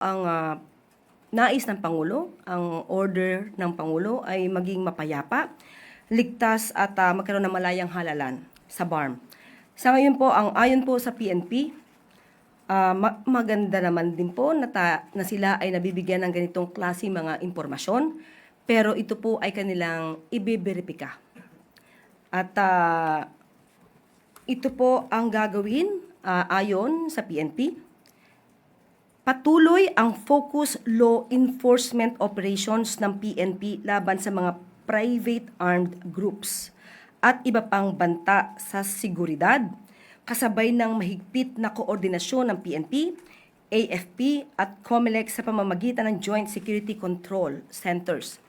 ang nais ng Pangulo, ang order ng Pangulo ay maging mapayapa, ligtas at magkaroon ng malayang halalan sa BARM. Sa ngayon po, ayon po sa PNP, maganda naman din po na sila ay nabibigyan ng ganitong klase mga impormasyon, pero ito po ay kanilang ibeberipika. At ito po ang gagawin ayon sa PNP. Patuloy ang focus law enforcement operations ng PNP laban sa mga private armed groups at iba pang banta sa seguridad, kasabay ng mahigpit na koordinasyon ng PNP, AFP at COMELEC sa pamamagitan ng Joint Security Control Centers.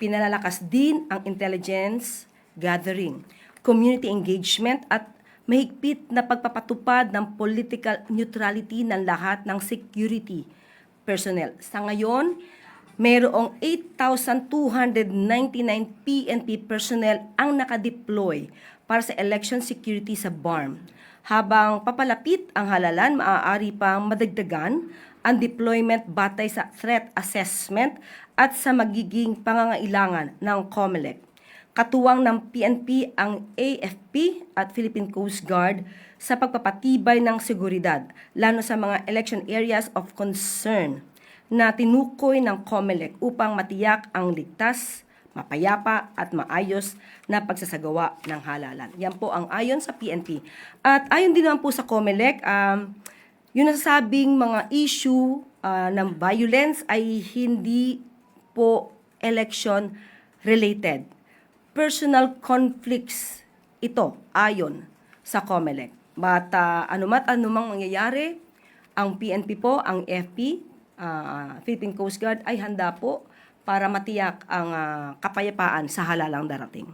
Pinalalakas din ang intelligence gathering, community engagement at mahigpit na pagpapatupad ng political neutrality ng lahat ng security personnel. Sa ngayon, mayroong 8,299 PNP personnel ang nakadeploy para sa election security sa BARM. Habang papalapit ang halalan, maaari pang madagdagan ang deployment batay sa threat assessment at sa magiging pangangailangan ng COMELEC. Katuwang ng PNP ang AFP at Philippine Coast Guard sa pagpapatibay ng seguridad, lalo sa mga election areas of concern na tinukoy ng COMELEC upang matiyak ang ligtas, mapayapa at maayos na pagsasagawa ng halalan. Yan po ang ayon sa PNP. At ayon din naman po sa COMELEC, yung nasasabing mga issue ng violence ay hindi po election related. Personal conflicts ito ayon sa COMELEC. But anumang mangyayari, ang PNP po, ang AFP, Philippine Coast Guard ay handa po para matiyak ang kapayapaan sa halalang darating.